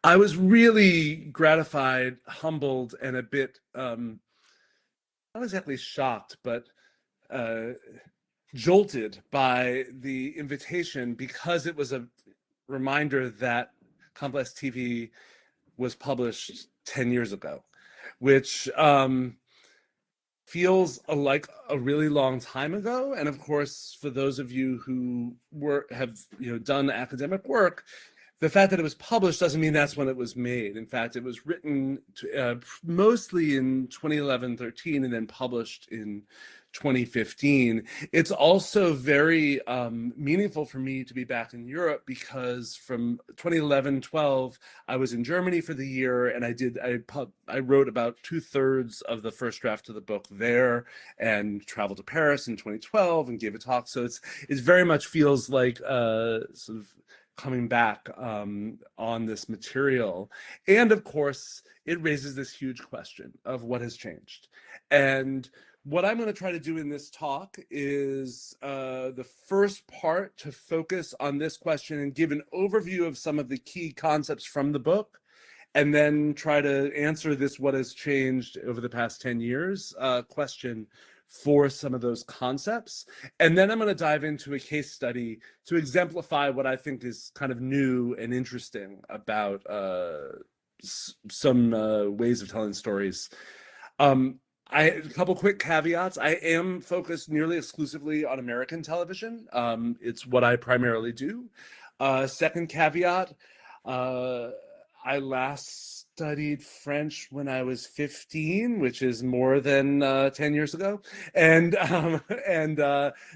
I was really gratified, humbled, and a bit not exactly shocked, but uh, jolted by the invitation because it was a reminder that Complex TV was published 10 years ago, which feels like a really long time ago. And of course, for those of you who have done academic work, the fact that it was published doesn't mean that's when it was made. In fact, it was written mostly in 2011-13 and then published in 2015. It's also very meaningful for me to be back in Europe because from 2011-12, I was in Germany for the year, and I wrote about 2/3 of the first draft of the book there, and traveled to Paris in 2012 and gave a talk. So it very much feels like sort of coming back on this material. And of course, it raises this huge question of what has changed. And what I'm going to try to do in this talk is the first part to focus on this question and give an overview of some of the key concepts from the book, and then try to answer this what has changed over the past 10 years question for some of those concepts. And then I'm going to dive into a case study to exemplify what I think is kind of new and interesting about some ways of telling stories. A couple quick caveats. I am focused nearly exclusively on American television. It's what I primarily do. Second caveat, I last studied French when I was 15, which is more than 10 years ago. And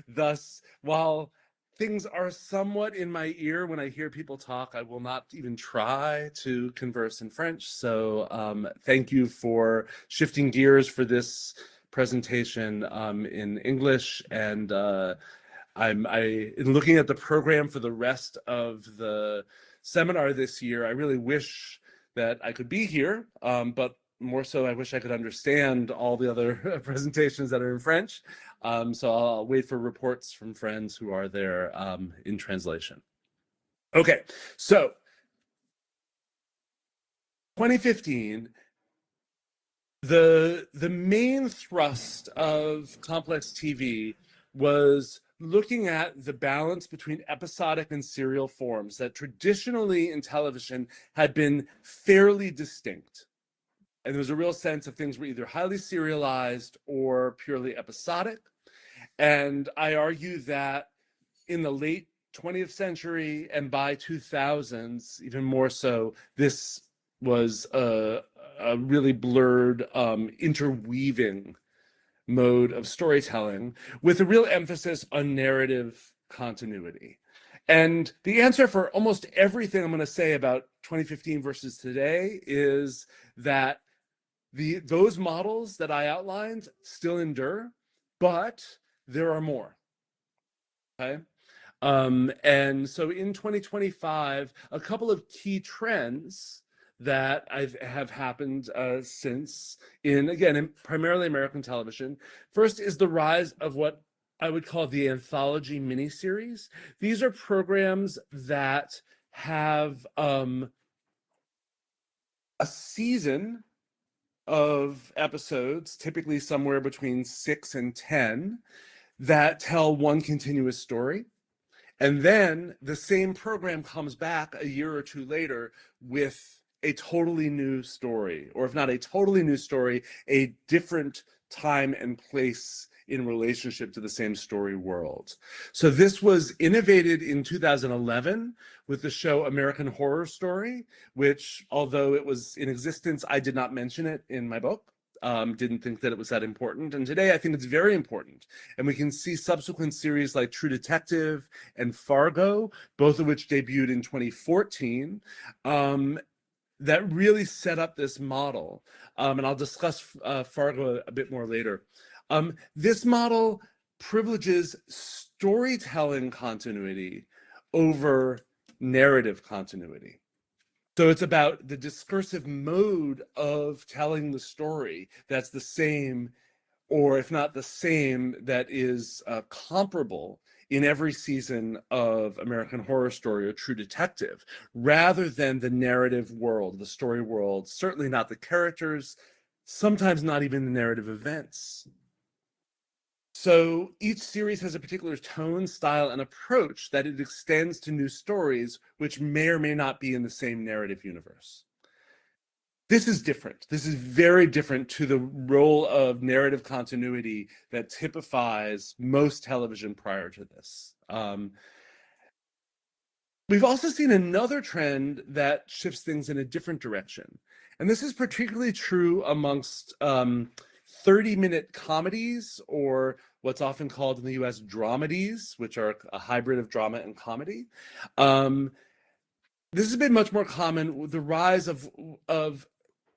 thus, while things are somewhat in my ear when I hear people talk, I will not even try to converse in French. So thank you for shifting gears for this presentation in English. And in looking at the program for the rest of the seminar this year, I really wish that I could be here, but more so I wish I could understand all the other presentations that are in French. So I'll wait for reports from friends who are there in translation. Okay, so 2015, the main thrust of Complex TV was looking at the balance between episodic and serial forms that traditionally in television had been fairly distinct. And there was a real sense of things were either highly serialized or purely episodic. And I argue that in the late 20th century and by 2000s, even more so, this was a really blurred, interweaving mode of storytelling with a real emphasis on narrative continuity. And the answer for almost everything I'm going to say about 2015 versus today is that those models that I outlined still endure, but there are more. Okay. And so in 2025, a couple of key trends that have happened since in primarily American television. First is the rise of what I would call the anthology miniseries. These are programs that have a season of episodes, typically somewhere between 6 and 10, that tell one continuous story. And then the same program comes back a year or two later with a totally new story, or if not a totally new story, a different time and place in relationship to the same story world. So this was innovated in 2011 with the show American Horror Story, which, although it was in existence, I did not mention it in my book. Didn't think that it was that important. And today I think it's very important. And we can see subsequent series like True Detective and Fargo, both of which debuted in 2014, that really set up this model. And I'll discuss Fargo a bit more later. This model privileges storytelling continuity over narrative continuity. So it's about the discursive mode of telling the story that's the same, or if not the same, that is comparable in every season of American Horror Story or True Detective, rather than the narrative world, the story world, certainly not the characters, sometimes not even the narrative events. So each series has a particular tone, style, and approach that it extends to new stories, which may or may not be in the same narrative universe. This is different. This is very different to the role of narrative continuity that typifies most television prior to this. We've also seen another trend that shifts things in a different direction. And this is particularly true amongst 30-minute comedies, or what's often called in the US dramedies, which are a hybrid of drama and comedy. This has been much more common with the rise of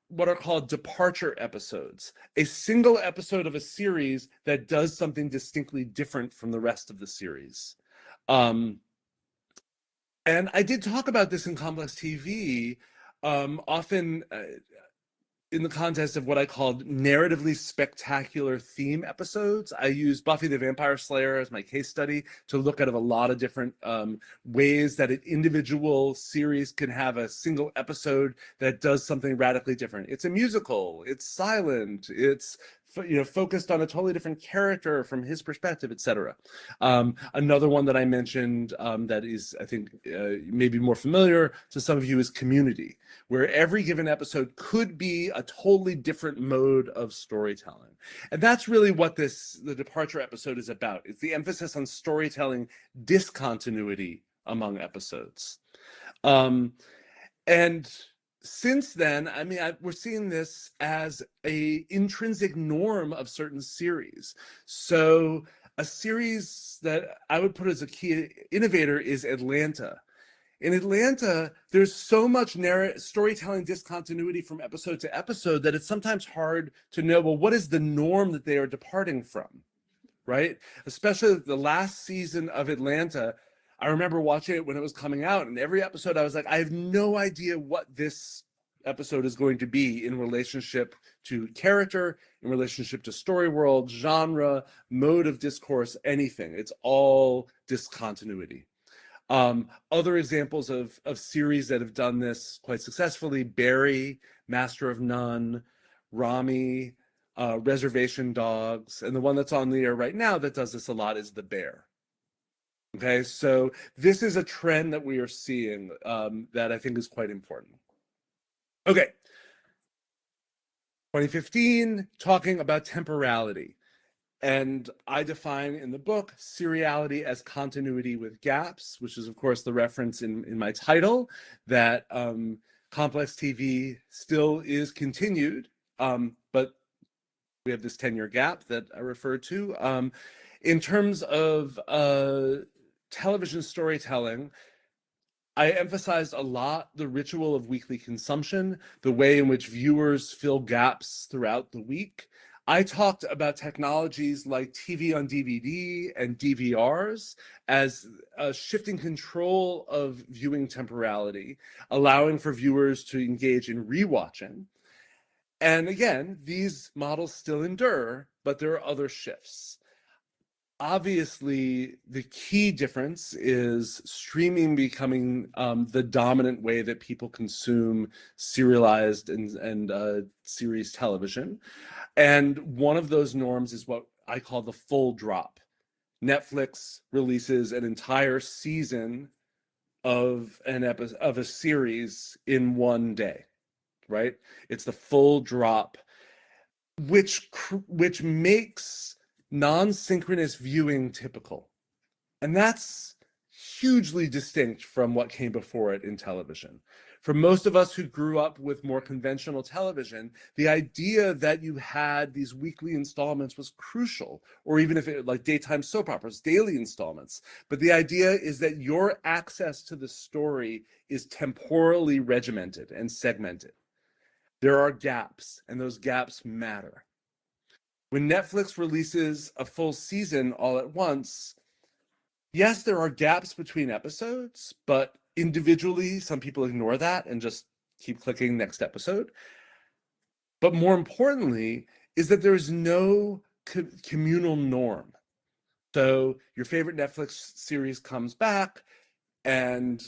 what are called departure episodes, a single episode of a series that does something distinctly different from the rest of the series. And I did talk about this in Complex TV, often in the context of what I called narratively spectacular theme episodes. I used Buffy the Vampire Slayer as my case study to look at a lot of different ways that an individual series can have a single episode that does something radically different. It's a musical, it's silent, it's focused on a totally different character from his perspective, etc. Another one that I mentioned that is, I think, maybe more familiar to some of you is Community, where every given episode could be a totally different mode of storytelling. And that's really what the departure episode is about. It's the emphasis on storytelling discontinuity among episodes. And since then, I mean, we're seeing this as a intrinsic norm of certain series. So a series that I would put as a key innovator is Atlanta. In Atlanta, there's so much storytelling discontinuity from episode to episode that it's sometimes hard to know, well, what is the norm that they are departing from, right? Especially the last season of Atlanta, I remember watching it when it was coming out, and every episode I was like, I have no idea what this episode is going to be in relationship to character, in relationship to story world, genre, mode of discourse, anything. It's all discontinuity. Other examples of series that have done this quite successfully: Barry, Master of None, Rami, Reservation Dogs, and the one that's on the air right now that does this a lot is The Bear. Okay, so this is a trend that we are seeing that I think is quite important. Okay, 2015, talking about temporality. And I define in the book seriality as continuity with gaps, which is, of course, the reference in my title that Complex TV still is continued, but we have this 10-year gap that I referred to. In terms of television storytelling, I emphasized a lot the ritual of weekly consumption, the way in which viewers fill gaps throughout the week. I talked about technologies like TV on DVD and DVRs as shifting control of viewing temporality, allowing for viewers to engage in rewatching. And again, these models still endure, but there are other shifts. Obviously, the key difference is streaming becoming the dominant way that people consume serialized and series television. And one of those norms is what I call the full drop. Netflix releases an entire season of a series in one day, right? It's the full drop, which makes non-synchronous viewing typical. And that's hugely distinct from what came before it in television. For most of us who grew up with more conventional television, the idea that you had these weekly installments was crucial, or even if it like daytime soap operas, daily installments. But the idea is that your access to the story is temporally regimented and segmented. There are gaps, and those gaps matter. When Netflix releases a full season all at once, yes, there are gaps between episodes, but individually, some people ignore that and just keep clicking next episode. But more importantly, is that there's no communal norm. So your favorite Netflix series comes back, and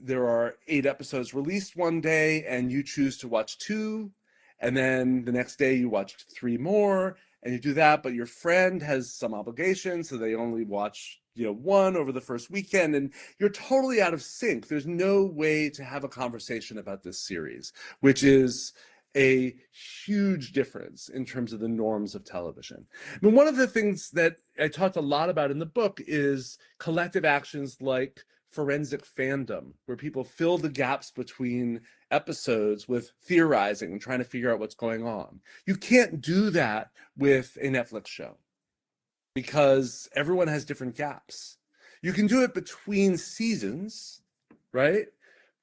there are 8 episodes released one day, and you choose to watch 2, and then the next day you watch 3 more, and you do that, but your friend has some obligation, so they only watch 1 over the first weekend, and you're totally out of sync. There's no way to have a conversation about this series, which is a huge difference in terms of the norms of television. I mean, one of the things that I talked a lot about in the book is collective actions like forensic fandom, where people fill the gaps between episodes with theorizing and trying to figure out what's going on. You can't do that with a Netflix show because everyone has different gaps. You can do it between seasons, right?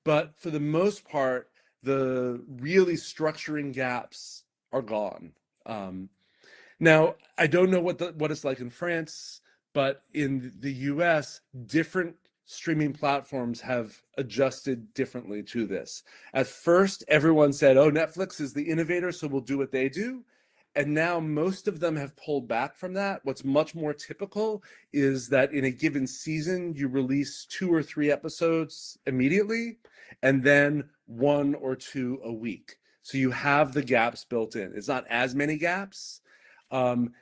But for the most part, the really structuring gaps are gone. Now, I don't know what it's like in France, but in the US, different streaming platforms have adjusted differently to this. At first, everyone said, oh, Netflix is the innovator, so we'll do what they do. And now most of them have pulled back from that. What's much more typical is that in a given season, you release 2 or 3 episodes immediately, and then 1 or 2 a week. So you have the gaps built in. It's not as many gaps. The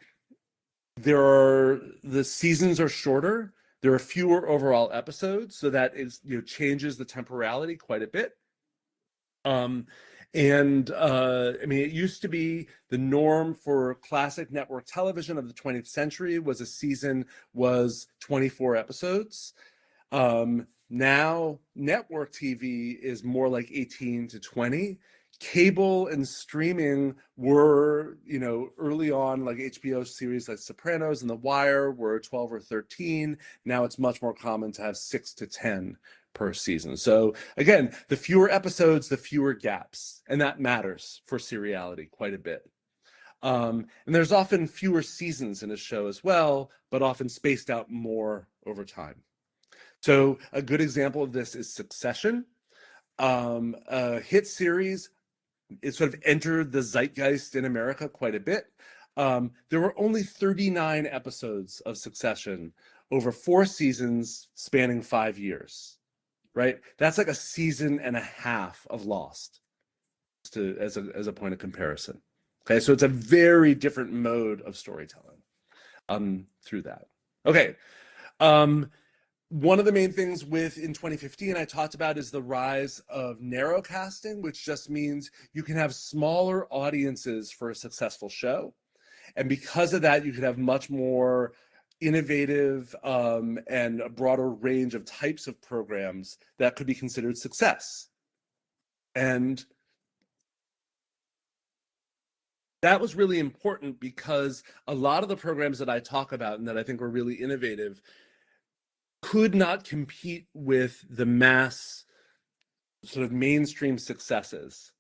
seasons are shorter. There are fewer overall episodes, so that is changes the temporality quite a bit. I mean, it used to be the norm for classic network television of the 20th century was a season was 24 episodes. Now network TV is more like 18 to 20. Cable and streaming were, early on, like HBO series like Sopranos and The Wire were 12 or 13. Now it's much more common to have 6 to 10 per season. So again, the fewer episodes, the fewer gaps, and that matters for seriality quite a bit. And there's often fewer seasons in a show as well, but often spaced out more over time. So a good example of this is Succession. A hit series. It sort of entered the zeitgeist in America quite a bit. There were only 39 episodes of Succession over 4 seasons spanning 5 years, right? That's like a season and a half of Lost as a point of comparison. Okay, so it's a very different mode of storytelling through that. Okay. One of the main things in 2015 I talked about is the rise of narrowcasting, which just means you can have smaller audiences for a successful show. And because of that, you can have much more innovative and a broader range of types of programs that could be considered success. And that was really important because a lot of the programs that I talk about and that I think were really innovative could not compete with the mass sort of mainstream successes,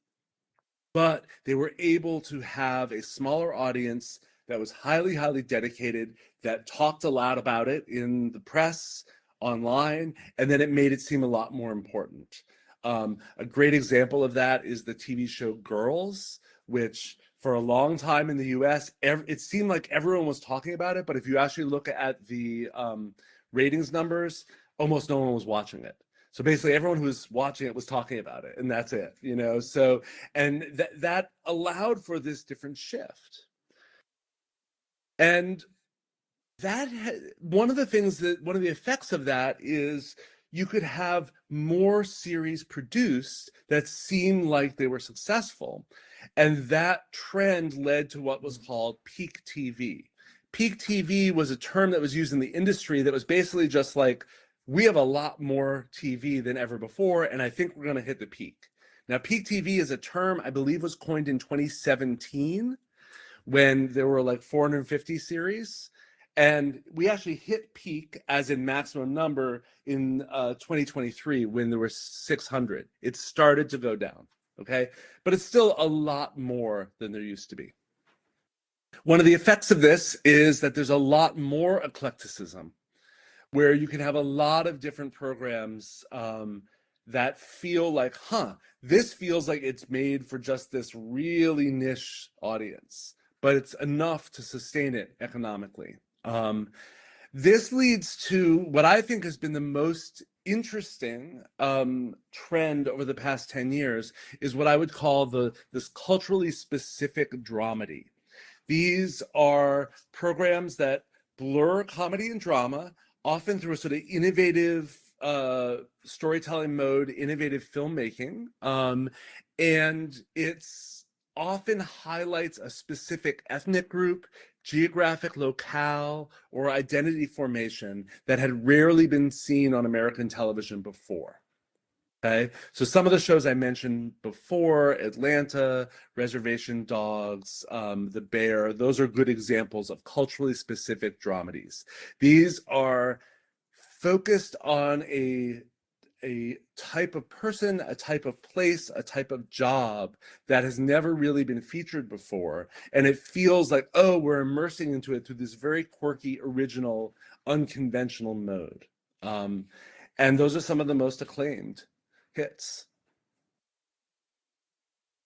but they were able to have a smaller audience that was highly, highly dedicated, that talked a lot about it in the press, online, and then it made it seem a lot more important. A great example of that is the TV show Girls, which for a long time in the US, it seemed like everyone was talking about it, but if you actually look at the ratings numbers, almost no one was watching it. So basically everyone who was watching it was talking about it, and that's it, So, and that allowed for this different shift. And one of the effects of that is you could have more series produced that seemed like they were successful. And that trend led to what was called peak TV. Peak TV was a term that was used in the industry that was basically just like, we have a lot more TV than ever before, and I think we're going to hit the peak. Now, peak TV is a term I believe was coined in 2017 when there were like 450 series. And we actually hit peak, as in maximum number, in 2023 when there were 600. It started to go down, okay? But it's still a lot more than there used to be. One of the effects of this is that there's a lot more eclecticism, where you can have a lot of different programs that feel like, this feels like it's made for just this really niche audience, but it's enough to sustain it economically. This leads to what I think has been the most interesting trend over the past 10 years is what I would call this culturally specific dramedy. These are programs that blur comedy and drama, often through a sort of innovative storytelling mode, innovative filmmaking. And it's often highlights a specific ethnic group, geographic locale, or identity formation that had rarely been seen on American television before. Okay, so some of the shows I mentioned before, Atlanta, Reservation Dogs, The Bear, those are good examples of culturally specific dramedies. These are focused on a type of person, a type of place, a type of job that has never really been featured before. And it feels like, oh, we're immersing into it through this very quirky, original, unconventional mode. And those are some of the most acclaimed hits.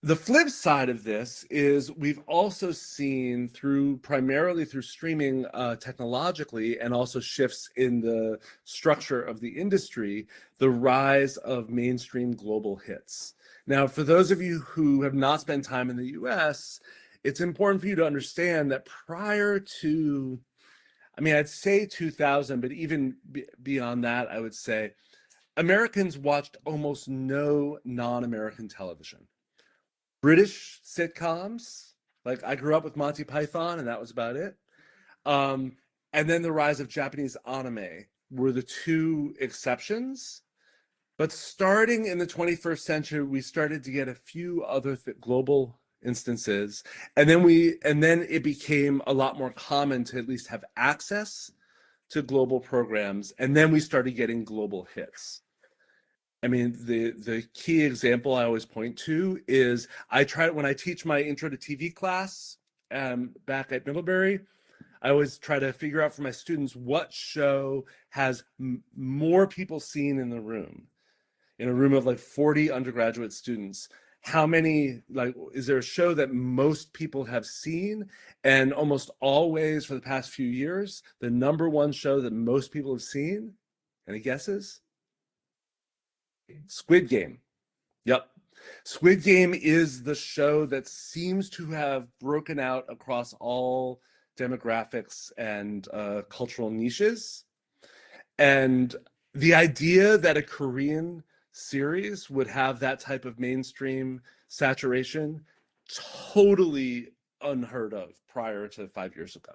The flip side of this is we've also seen primarily through streaming technologically, and also shifts in the structure of the industry, the rise of mainstream global hits. Now, for those of you who have not spent time in the US, it's important for you to understand that prior to, I mean, I'd say 2000, but even beyond that, I would say Americans watched almost no non-American television. British sitcoms, like I grew up with Monty Python, and that was about it. And then the rise of Japanese anime were the two exceptions. But starting in the 21st century, we started to get a few other global instances, and then it became a lot more common to at least have access to global programs, and then we started getting global hits. I mean, the key example I always point to is when I teach my intro to TV class back at Middlebury, I always try to figure out for my students what show has more people seen in the room. In a room of like 40 undergraduate students, how many, like, is there a show that most people have seen? And almost always for the past few years, the number one show that most people have seen, any guesses? Squid Game. Yep. Squid Game is the show that seems to have broken out across all demographics and cultural niches. And the idea that a Korean series would have that type of mainstream saturation, totally unheard of prior to 5 years ago,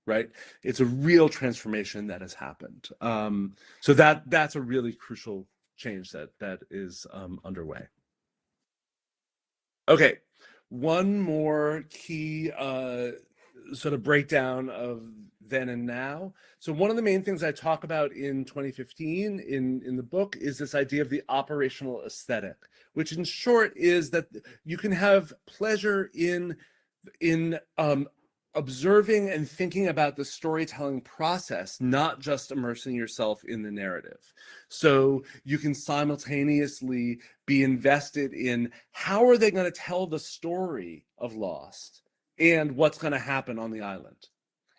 right? It's a real transformation that has happened. So that's a really crucial change that is underway. Okay, one more key sort of breakdown of then and now. So one of the main things I talk about in 2015 in the book is this idea of the operational aesthetic, which in short is that you can have pleasure in observing and thinking about the storytelling process, not just immersing yourself in the narrative. So you can simultaneously be invested in how are they going to tell the story of Lost and what's going to happen on the island.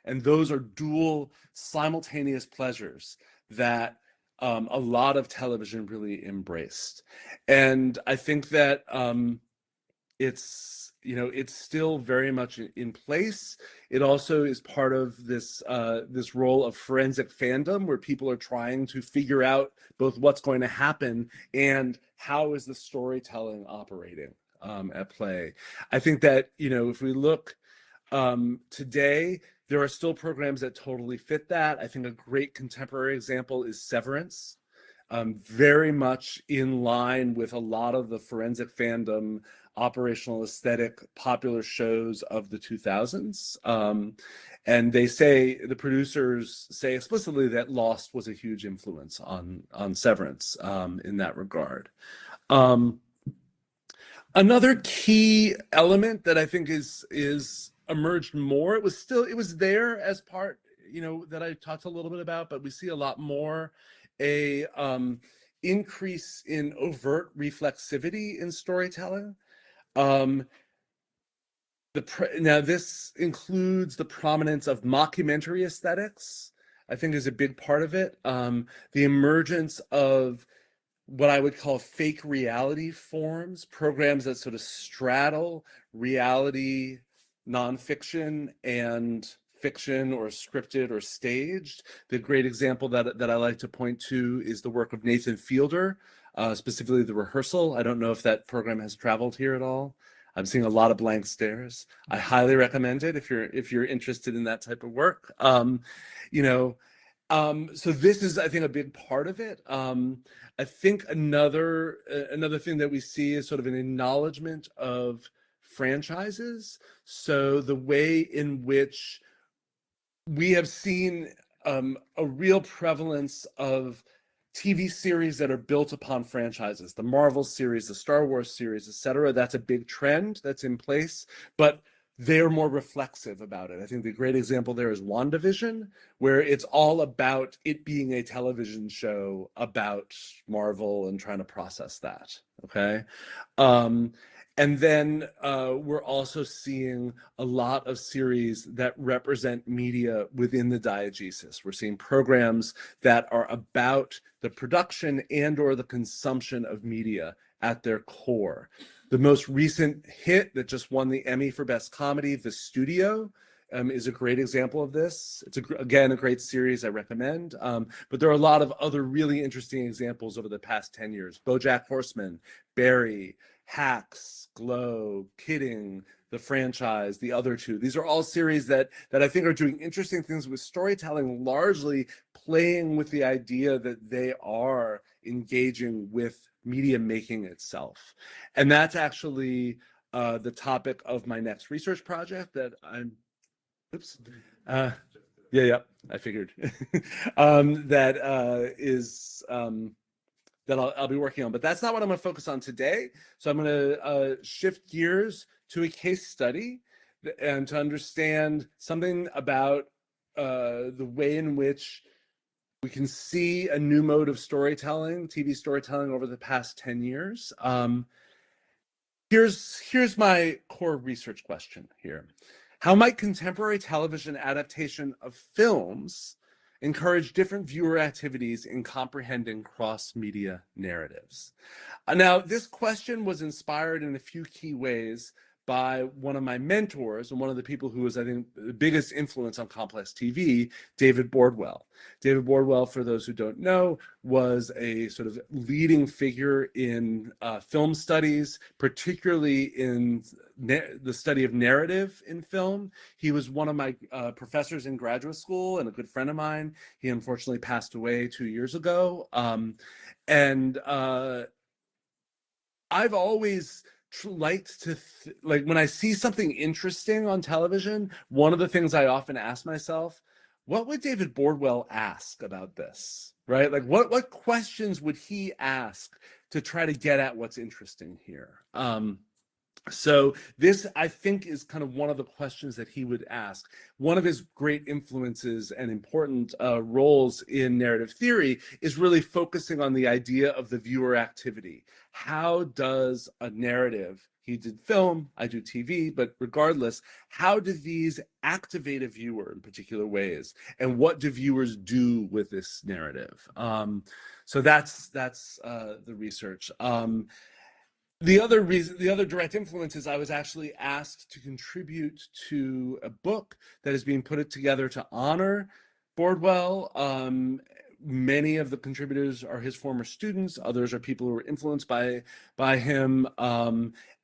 And those are dual simultaneous pleasures that a lot of television really embraced. And I think that it's still very much in place. It also is part of this role of forensic fandom, where people are trying to figure out both what's going to happen and how is the storytelling operating at play. I think that if we look today, there are still programs that totally fit that. I think a great contemporary example is Severance. Very much in line with a lot of the forensic fandom, operational aesthetic, popular shows of the 2000s. And the producers say explicitly that Lost was a huge influence on Severance in that regard. Another key element that I think is emerged more, it was there as part, that I talked a little bit about, but we see a lot more a increase in overt reflexivity in storytelling. Now this includes the prominence of mockumentary aesthetics, I think, is a big part of it. The emergence of what I would call fake reality forms, programs that sort of straddle reality, nonfiction, and fiction, or scripted or staged. The great example that I like to point to is the work of Nathan Fielder, specifically The Rehearsal. I don't know if that program has traveled here at all. I'm seeing a lot of blank stares. I highly recommend it if you're interested in that type of work. You know, so this is, I think, a big part of it. I think another thing that we see is sort of an acknowledgement of franchises. So the way in which we have seen a real prevalence of TV series that are built upon franchises, the Marvel series, the Star Wars series, etc. That's a big trend that's in place, but they're more reflexive about it. I think the great example there is WandaVision, where it's all about it being a television show about Marvel and trying to process that. Okay. And then we're also seeing a lot of series that represent media within the diegesis. We're seeing programs that are about the production and or the consumption of media at their core. The most recent hit that just won the Emmy for Best Comedy, The Studio, is a great example of this. It's, again, a great series I recommend. But there are a lot of other really interesting examples over the past 10 years. BoJack Horseman, Barry, Hacks, Glow, Kidding, The Franchise, the other two. These are all series that I think are doing interesting things with storytelling, largely playing with the idea that they are engaging with media making itself. And that's actually the topic of my next research project that I'm, oops. Yeah, I figured. That is that I'll be working on, but that's not what I'm going to focus on today. So I'm going to shift gears to a case study and to understand something about the way in which we can see a new mode of storytelling, TV storytelling, over the past 10 years. Here's my core research question here. How might contemporary television adaptation of films encourage different viewer activities in comprehending cross-media narratives? Now, this question was inspired in a few key ways by one of my mentors and one of the people who was, I think, the biggest influence on complex TV, David Bordwell. David Bordwell, for those who don't know, was a sort of leading figure in film studies, particularly in the study of narrative in film. He was one of my professors in graduate school and a good friend of mine. He unfortunately passed away 2 years ago. I've always liked to, like, when I see something interesting on television, one of the things I often ask myself, what would David Bordwell ask about this, right? Like, what questions would he ask to try to get at what's interesting here? So this, I think, is kind of one of the questions that he would ask. One of his great influences and important roles in narrative theory is really focusing on the idea of the viewer activity. How does a narrative, he did film, I do TV, but regardless, how do these activate a viewer in particular ways? And what do viewers do with this narrative? So that's the research. The other direct influence is I was actually asked to contribute to a book that is being put together to honor Bordwell. Many of the contributors are his former students. Others are people who were influenced by him.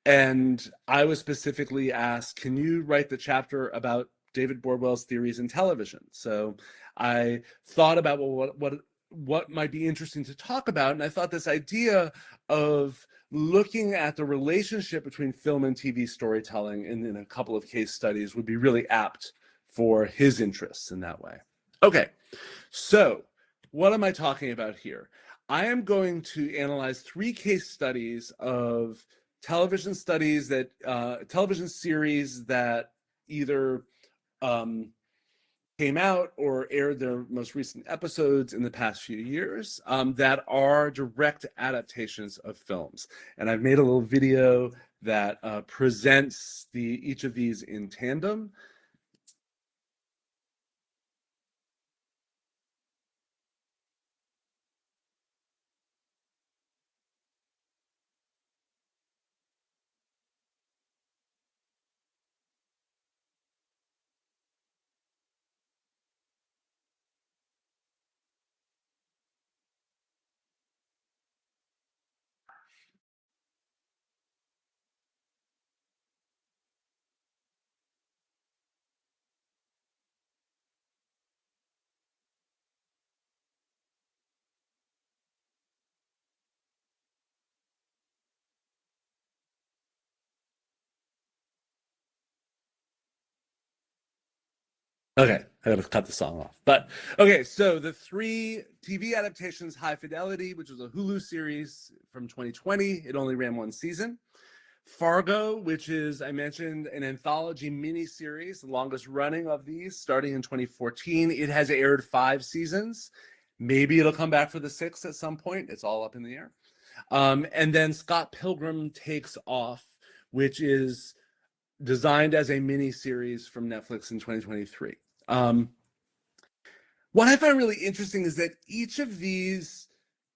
And I was specifically asked, can you write the chapter about David Bordwell's theories in television? So I thought about, well, what might be interesting to talk about, and I thought this idea of looking at the relationship between film and TV storytelling in a couple of case studies would be really apt for his interests in that way. Okay, so what am I talking about here? I am going to analyze 3 case studies of television studies that television series that either came out or aired their most recent episodes in the past few years that are direct adaptations of films. And I've made a little video that presents each of these in tandem. Okay, I gotta cut the song off. But okay, so the three TV adaptations: High Fidelity, which was a Hulu series from 2020, it only ran one season. Fargo, which is, I mentioned, an anthology miniseries, the longest running of these, starting in 2014. It has aired 5 seasons. Maybe it'll come back for the 6th at some point. It's all up in the air. And then Scott Pilgrim Takes Off, which is designed as a miniseries from Netflix in 2023. What I find really interesting is that each of these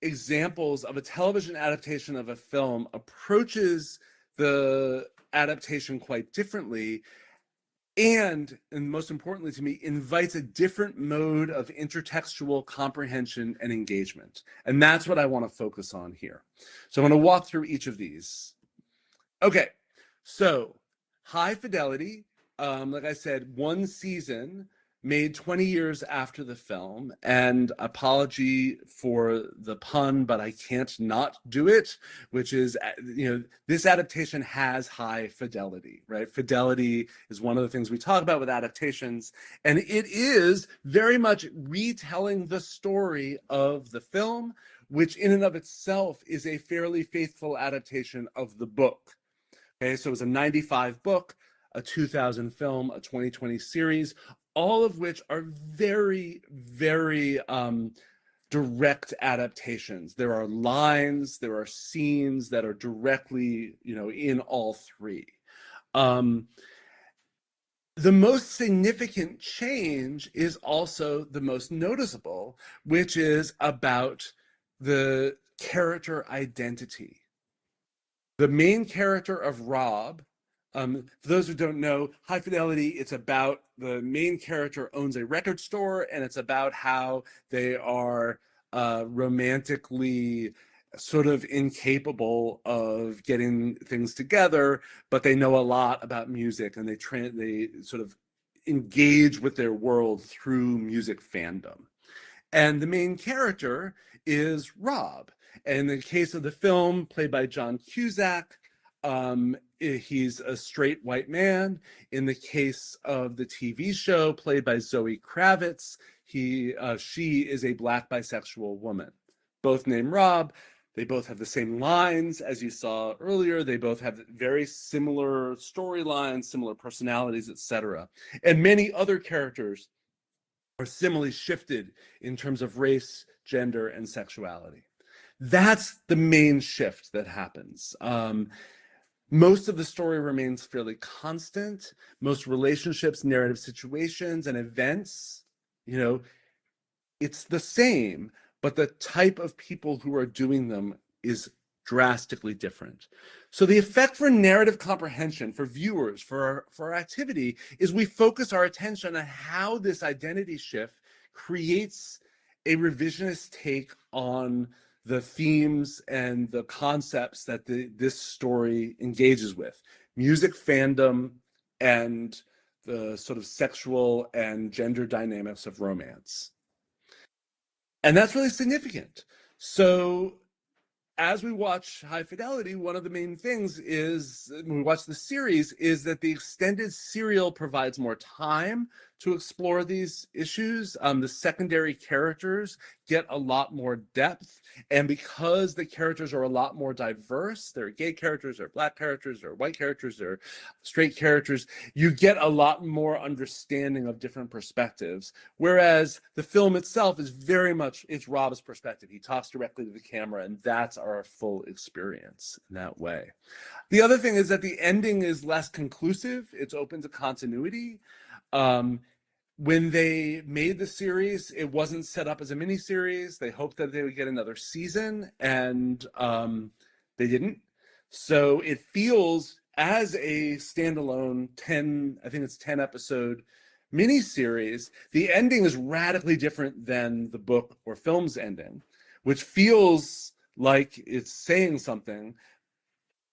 examples of a television adaptation of a film approaches the adaptation quite differently, and most importantly to me, invites a different mode of intertextual comprehension and engagement. And that's what I want to focus on here. So I'm going to walk through each of these. Okay, so High Fidelity, like I said, one season, made 20 years after the film, and apology for the pun, but I can't not do it, which is, this adaptation has high fidelity, right? Fidelity is one of the things we talk about with adaptations, and it is very much retelling the story of the film, which in and of itself is a fairly faithful adaptation of the book. Okay, so it was a 95 book, a 2000 film, a 2020 series, all of which are very, very direct adaptations. There are lines, there are scenes that are directly, in all three. The most significant change is also the most noticeable, which is about the character identity. The main character of Rob, for those who don't know, High Fidelity, it's about the main character owns a record store, and it's about how they are romantically sort of incapable of getting things together, but they know a lot about music, and they sort of engage with their world through music fandom. And the main character is Rob. And in the case of the film, played by John Cusack, he's a straight white man. In the case of the TV show, played by Zoe Kravitz, she is a Black bisexual woman. Both named Rob. They both have the same lines, as you saw earlier. They both have very similar storylines, similar personalities, etc. And many other characters are similarly shifted in terms of race, gender, and sexuality. That's the main shift that happens. Most of the story remains fairly constant. Most relationships, narrative situations, and events, it's the same, but the type of people who are doing them is drastically different. So the effect for narrative comprehension, for viewers, for our activity, is we focus our attention on how this identity shift creates a revisionist take on the themes and the concepts that this story engages with. Music fandom and the sort of sexual and gender dynamics of romance. And that's really significant. So as we watch High Fidelity, one of the main things is, when we watch the series, is that the extended serial provides more time to explore these issues. The secondary characters get a lot more depth. And because the characters are a lot more diverse, there are gay characters, there are Black characters, there are white characters, there are straight characters, you get a lot more understanding of different perspectives. Whereas the film itself is very much, it's Rob's perspective. He talks directly to the camera, and that's our full experience in that way. The other thing is that the ending is less conclusive. It's open to continuity. When they made the series, it wasn't set up as a miniseries. They hoped that they would get another season, and they didn't. So it feels as a standalone 10 episode miniseries. The ending is radically different than the book or film's ending, which feels like it's saying something.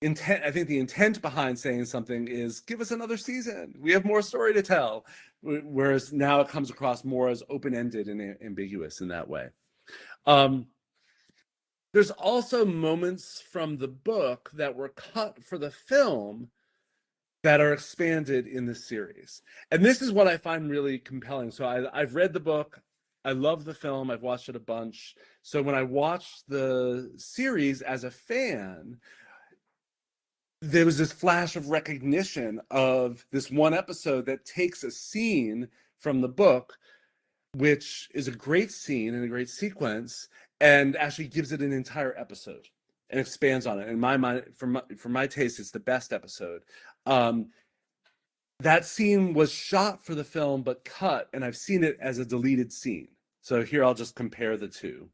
I think the intent behind saying something is, give us another season. We have more story to tell. Whereas now it comes across more as open-ended and ambiguous in that way. There's also moments from the book that were cut for the film that are expanded in the series. And this is what I find really compelling. So I've read the book, I love the film, I've watched it a bunch. So when I watched the series as a fan, there was this flash of recognition of this one episode that takes a scene from the book, which is a great scene and a great sequence, and actually gives it an entire episode and expands on it. In my mind, for my taste, it's the best episode. That scene was shot for the film but cut, and I've seen it as a deleted scene. So here I'll just compare the two.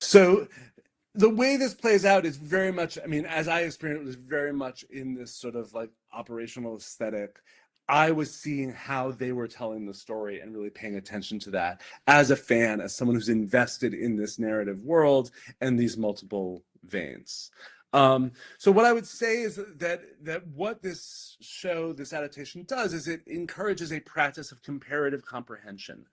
So the way this plays out is very much, I mean, as I experienced, it was very much in this sort of like operational aesthetic. I was seeing how they were telling the story and really paying attention to that as a fan, as someone who's invested in this narrative world and these multiple veins. So what I would say is that what this show, this adaptation does is it encourages a practice of comparative comprehension.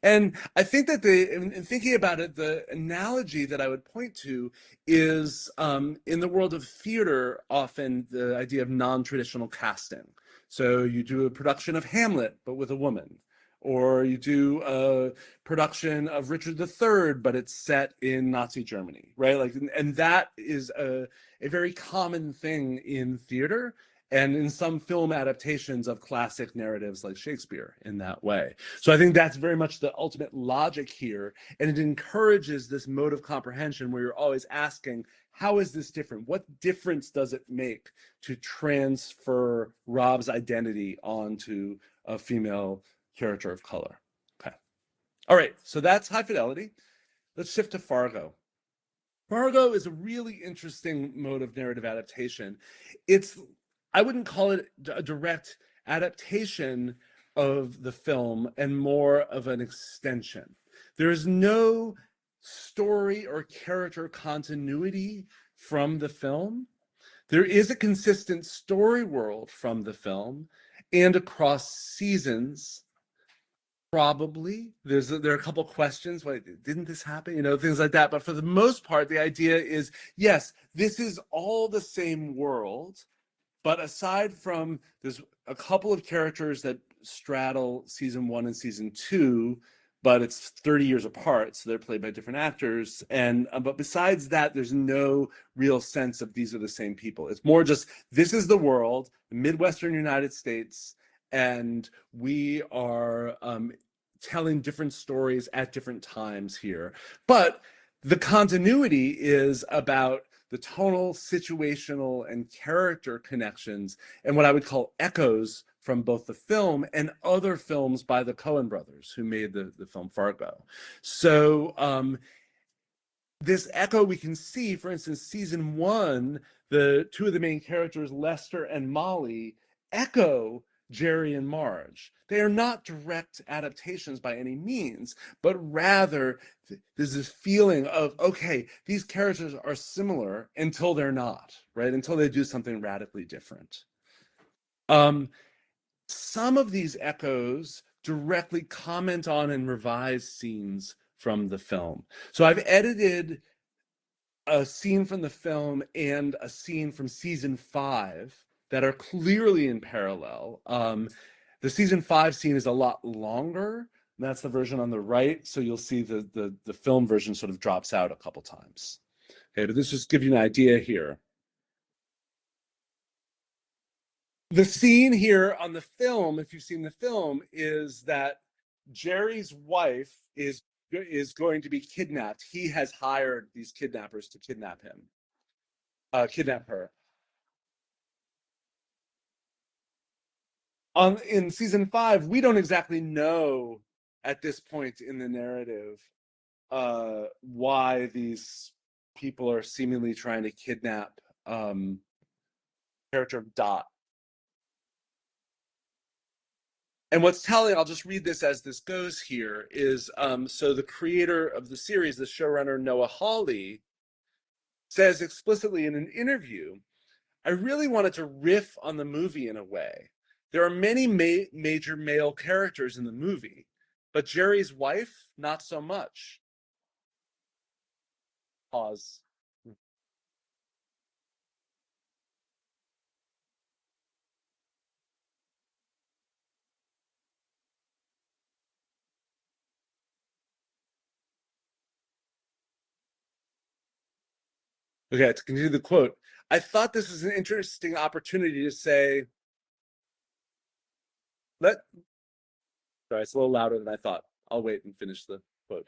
And I think that in thinking about it, the analogy that I would point to is in the world of theater, often the idea of non-traditional casting. So you do a production of Hamlet, but with a woman, or you do a production of Richard III, but it's set in Nazi Germany, right? Like, and that is a very common thing in theater and in some film adaptations of classic narratives like Shakespeare in that way. So I think that's very much the ultimate logic here, and it encourages this mode of comprehension where you're always asking, how is this different? What difference does it make to transfer Rob's identity onto a female character of color? Okay. All right, so that's High Fidelity. Let's shift to Fargo. Fargo is a really interesting mode of narrative adaptation. It's, I wouldn't call it a direct adaptation of the film and more of an extension. There is no story or character continuity from the film. There is a consistent story world from the film and across seasons. Probably there are a couple questions. Why didn't this happen? You know, things like that. But for the most part, the idea is yes, this is all the same world, but aside from there's a couple of characters that straddle season 1 and season 2, but it's 30 years apart, so they're played by different actors. And but besides that, there's no real sense of these are the same people. It's more just this is the world, the Midwestern United States, and we are telling different stories at different times here. But the continuity is about the tonal, situational, and character connections, and what I would call echoes from both the film and other films by the Coen brothers who made the film Fargo. So this echo we can see, for instance, season 1, the two of the main characters, Lester and Molly, echo Jerry and Marge. They are not direct adaptations by any means, but rather there's this feeling of, okay, these characters are similar until they're not, right? Until they do something radically different. Some of these echoes directly comment on and revise scenes from the film. So I've edited a scene from the film and a scene from season 5 that are clearly in parallel. The season 5 scene is a lot longer. That's the version on the right. So you'll see the film version sort of drops out a couple times. Okay, but this just gives you an idea here. The scene here on the film, if you've seen the film, is that Jerry's wife is going to be kidnapped. He has hired these kidnappers to kidnap him, kidnap her. In season 5, we don't exactly know at this point in the narrative why these people are seemingly trying to kidnap character of Dot. And what's telling, I'll just read this as this goes here, is so the creator of the series, the showrunner Noah Hawley, says explicitly in an interview, I really wanted to riff on the movie in a way. There are many major male characters in the movie, but Jerry's wife, not so much. Pause. Okay, to continue the quote, I thought this was an interesting opportunity to say, let, sorry, it's a little louder than I thought. I'll wait and finish the quote.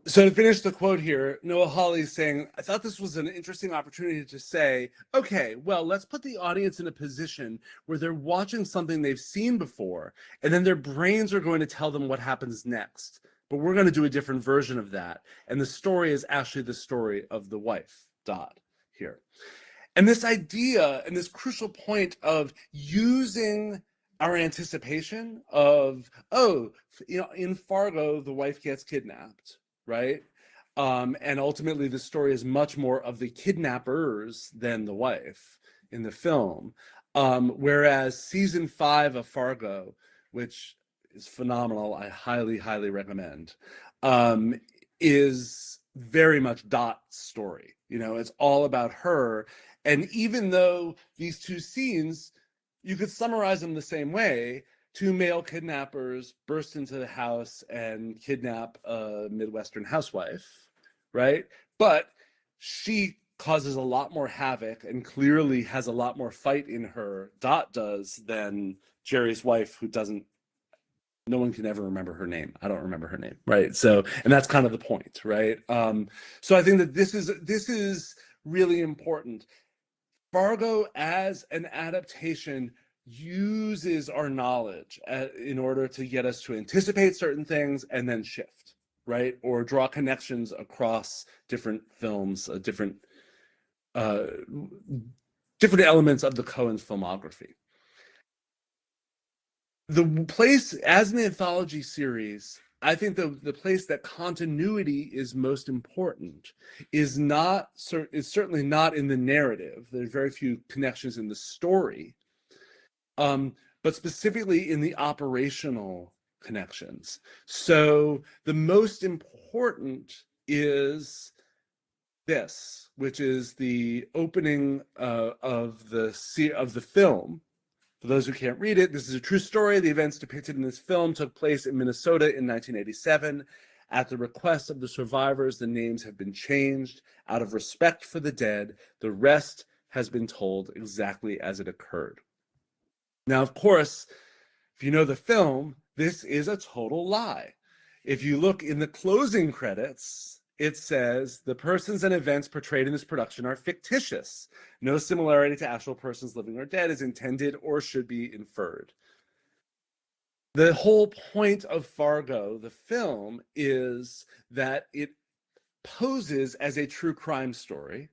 So to finish the quote here, Noah Hawley is saying, I thought this was an interesting opportunity to say, okay, well, let's put the audience in a position where they're watching something they've seen before, and then their brains are going to tell them what happens next. But we're going to do a different version of that. And the story is actually the story of the wife, Dot, here. And this idea and this crucial point of using our anticipation of, oh, in Fargo, the wife gets kidnapped, right? And ultimately, the story is much more of the kidnappers than the wife in the film. Whereas season 5 of Fargo, which is phenomenal, I highly, highly recommend, um, is very much Dot's story. It's all about her. And even though these two scenes, you could summarize them the same way, two male kidnappers burst into the house and kidnap a Midwestern housewife, right? But she causes a lot more havoc and clearly has a lot more fight in her, Dot does, than Jerry's wife, who doesn't, no one can ever remember her name. I don't remember her name, right? So, and that's kind of the point, right? So I think that this is really important. Fargo, as an adaptation, uses our knowledge in order to get us to anticipate certain things and then shift, right? Or draw connections across different films, uh, different elements of the Coen's filmography. The place, as an anthology series, I think the place that continuity is most important is certainly not in the narrative. There's very few connections in the story, but specifically in the operational connections. So the most important is this, which is the opening of the film. For those who can't read it, this is a true story. The events depicted in this film took place in Minnesota in 1987. At the request of the survivors, the names have been changed. Out of respect for the dead, the rest has been told exactly as it occurred. Now, of course, if you know the film, this is a total lie. If you look in the closing credits, it says the persons and events portrayed in this production are fictitious. No similarity to actual persons living or dead is intended or should be inferred. The whole point of Fargo, the film, is that it poses as a true crime story,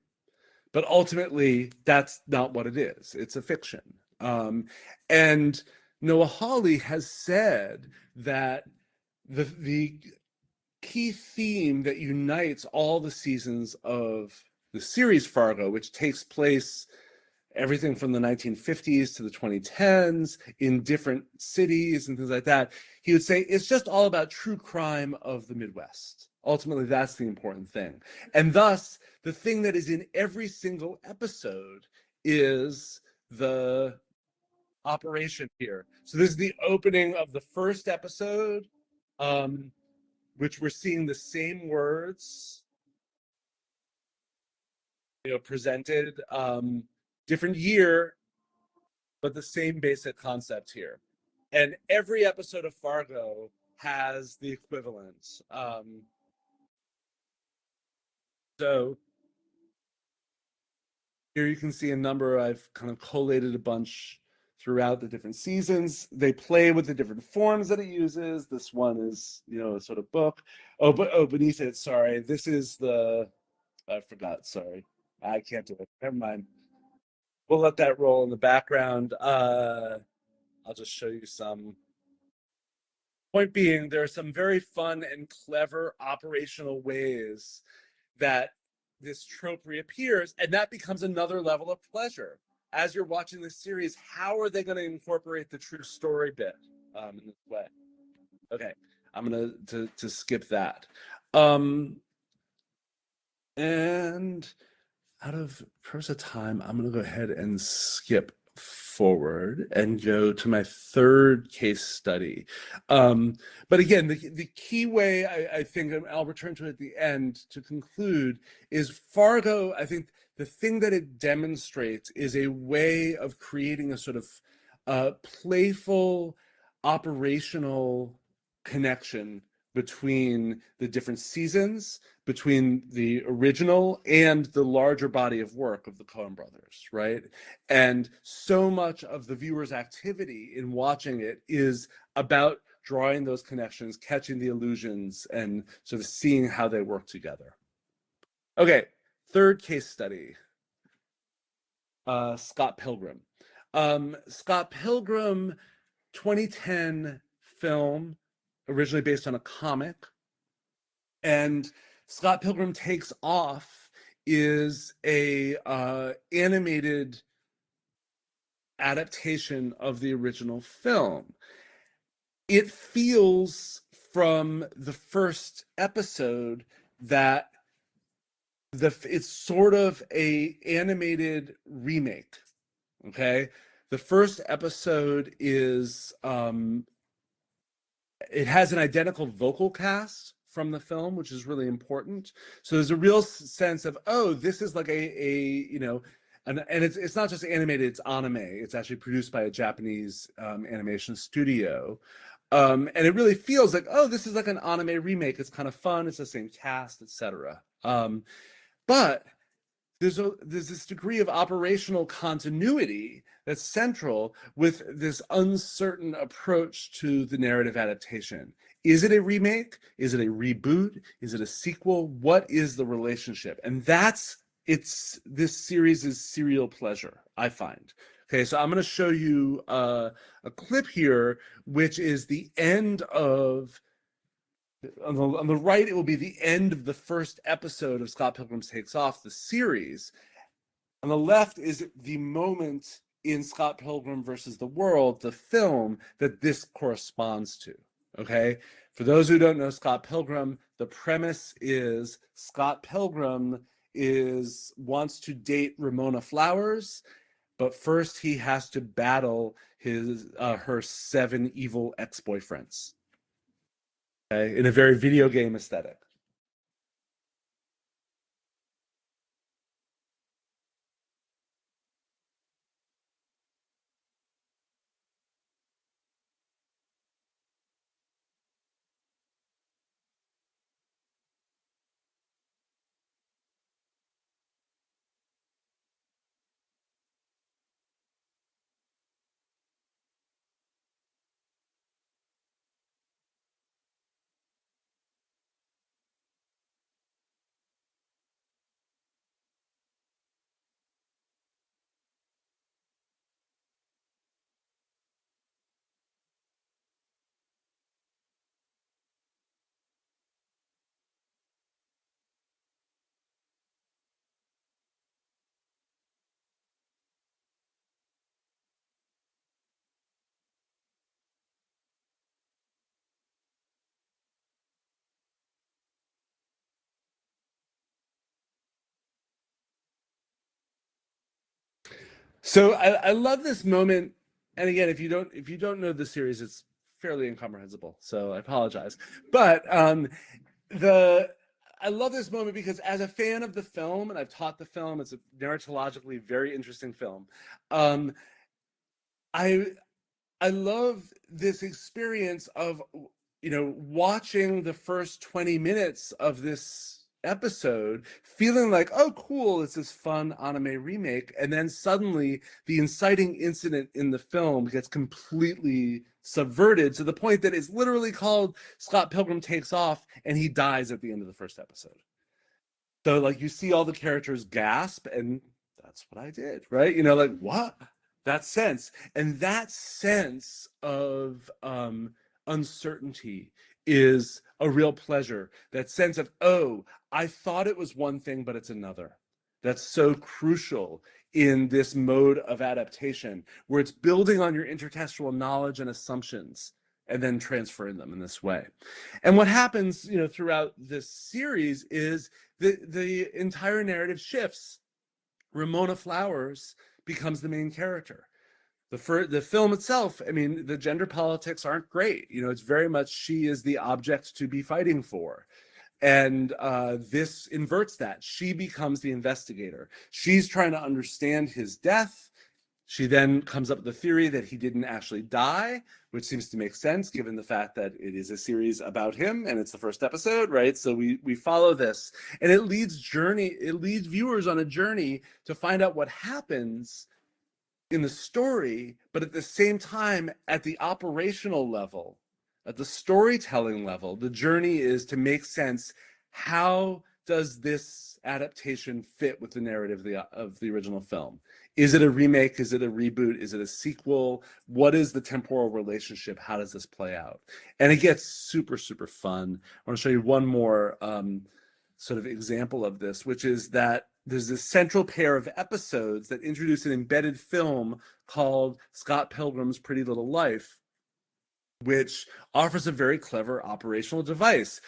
but ultimately that's not what it is. It's a fiction. And Noah Hawley has said that the key theme that unites all the seasons of the series Fargo, which takes place everything from the 1950s to the 2010s in different cities and things like that, he would say it's just all about true crime of the Midwest. Ultimately, that's the important thing. And thus, the thing that is in every single episode is the operation here. So this is the opening of the first episode, which we're seeing the same words, presented, different year, but the same basic concept here. And every episode of Fargo has the equivalent. So here you can see a number. I've kind of collated a bunch throughout the different seasons. They play with the different forms that it uses. This one is, a sort of book. Beneath it, sorry. This is I forgot, sorry. I can't do it. Never mind. We'll let that roll in the background. I'll just show you some. Point being, there are some very fun and clever operational ways that this trope reappears, and that becomes another level of pleasure. As you're watching this series, how are they going to incorporate the true story bit in this way? Okay, I'm going to skip that. And out of purpose of time, I'm going to go ahead and skip forward and go to my third case study. But again, the key way I think, and I'll return to it at the end to conclude, is Fargo. I think the thing that it demonstrates is a way of creating a sort of playful, operational connection between the different seasons, between the original and the larger body of work of the Coen brothers, right? And so much of the viewer's activity in watching it is about drawing those connections, catching the illusions, and sort of seeing how they work together. Okay, third case study, Scott Pilgrim. Scott Pilgrim, 2010 film, originally based on a comic. And Scott Pilgrim Takes Off is a animated adaptation of the original film. It feels from the first episode that it's sort of a animated remake. Okay, the first episode is it has an identical vocal cast from the film, which is really important. So there's a real sense of, oh, this is like and it's not just animated, it's anime. It's actually produced by a Japanese animation studio. And it really feels like, oh, this is like an anime remake. It's kind of fun. It's the same cast, etc. But there's this degree of operational continuity that's central with this uncertain approach to the narrative adaptation. Is it a remake? Is it a reboot? Is it a sequel? What is the relationship? And this series' serial pleasure, I find. Okay, so I'm going to show you a clip here, which is the end of on the right, it will be the end of the first episode of Scott Pilgrim Takes Off, the series. On the left is the moment in Scott Pilgrim versus the World, the film, that this corresponds to. Okay? For those who don't know Scott Pilgrim, the premise is Scott Pilgrim wants to date Ramona Flowers, but first he has to battle her 7 evil ex-boyfriends. Okay? In a very video game aesthetic. So I love this moment, and again, if you don't know the series, it's fairly incomprehensible. So I apologize, but the I love this moment because as a fan of the film, and I've taught the film, it's a narratologically very interesting film. Um, I I love this experience of, watching the first 20 minutes of this episode, feeling like, oh, cool, it's this fun anime remake. And then suddenly the inciting incident in the film gets completely subverted to the point that it's literally called Scott Pilgrim Takes Off, and he dies at the end of the first episode. So, like, you see all the characters gasp, and that's what I did, right? Like, what? That sense. And that sense of uncertainty is a real pleasure. That sense of, oh, I thought it was one thing, but it's another. That's so crucial in this mode of adaptation, where it's building on your intertextual knowledge and assumptions and then transferring them in this way. And what happens, throughout this series is the entire narrative shifts. Ramona Flowers becomes the main character. The film itself, I mean, the gender politics aren't great. It's very much she is the object to be fighting for. And this inverts that. She becomes the investigator. She's trying to understand his death. She then comes up with the theory that he didn't actually die, which seems to make sense given the fact that it is a series about him and it's the first episode, right? So we follow this, and it leads viewers on a journey to find out what happens in the story, but at the same time, at the operational level, at the storytelling level, the journey is to make sense. How does this adaptation fit with the narrative of the original film? Is it a remake? Is it a reboot? Is it a sequel? What is the temporal relationship? How does this play out? And it gets super, super fun. I want to show you one more sort of example of this, which is that there's this central pair of episodes that introduce an embedded film called Scott Pilgrim's Pretty Little Life, which offers a very clever operational device.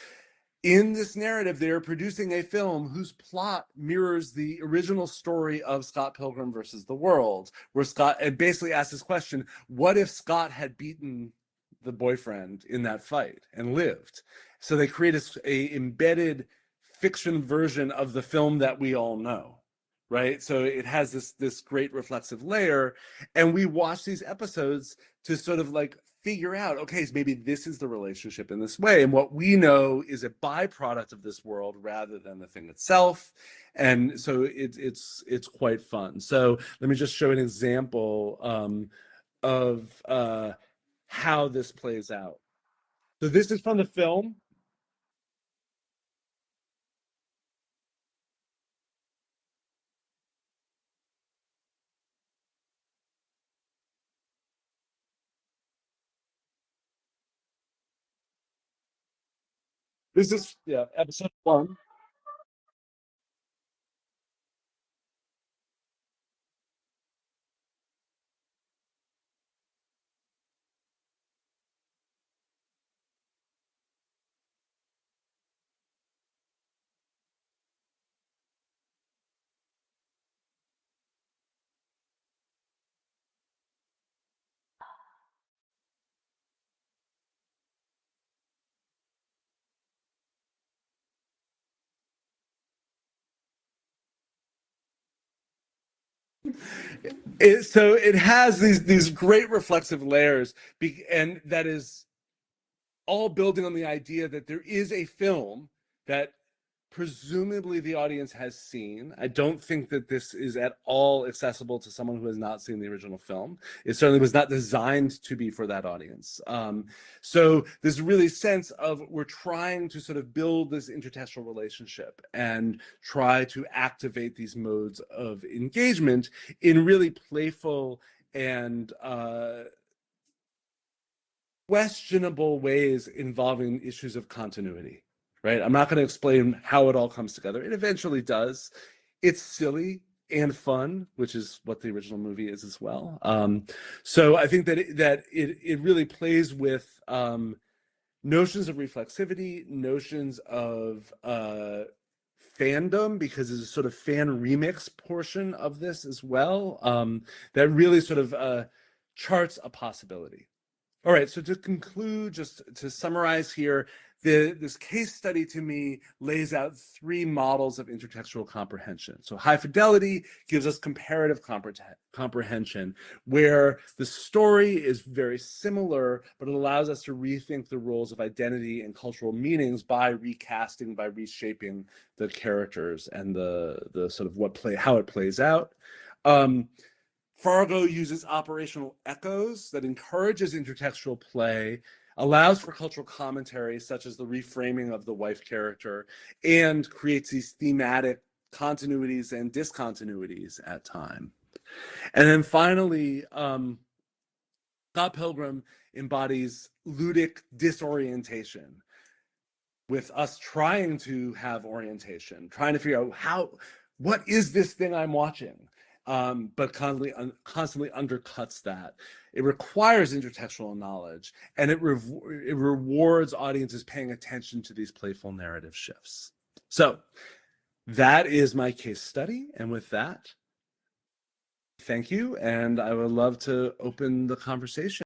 In this narrative, they are producing a film whose plot mirrors the original story of Scott Pilgrim versus the World, where Scott basically asks this question: what if Scott had beaten the boyfriend in that fight and lived? So they create a embedded fiction version of the film that we all know, right? So it has this great reflexive layer, and we watch these episodes to sort of like figure out, okay, so maybe this is the relationship in this way, and what we know is a byproduct of this world rather than the thing itself. And so it's quite fun. So let me just show an example of how this plays out. So this is from the film. This is, yeah, episode 1. So it has these great reflexive layers, and that is all building on the idea that there is a film that presumably the audience has seen. I don't think that this is at all accessible to someone who has not seen the original film. It certainly was not designed to be for that audience. So this really sense of we're trying to sort of build this intertextual relationship and try to activate these modes of engagement in really playful and questionable ways involving issues of continuity, right? I'm not going to explain how it all comes together. It eventually does. It's silly and fun, which is what the original movie is as well. So I think that it really plays with notions of reflexivity, notions of fandom, because there's a sort of fan remix portion of this as well, that really sort of charts a possibility. All right, so to conclude, just to summarize here, this case study to me lays out 3 models of intertextual comprehension. So high fidelity gives us comparative comprehension, where the story is very similar, but it allows us to rethink the roles of identity and cultural meanings by recasting, by reshaping the characters and the sort of how it plays out. Fargo uses operational echoes that encourages intertextual play, allows for cultural commentary, such as the reframing of the wife character, and creates these thematic continuities and discontinuities at time. And then finally, Scott Pilgrim embodies ludic disorientation, with us trying to have orientation, trying to figure out what is this thing I'm watching? But constantly undercuts that. It requires intertextual knowledge, and it rewards audiences paying attention to these playful narrative shifts. So that is my case study. And with that, thank you. And I would love to open the conversation.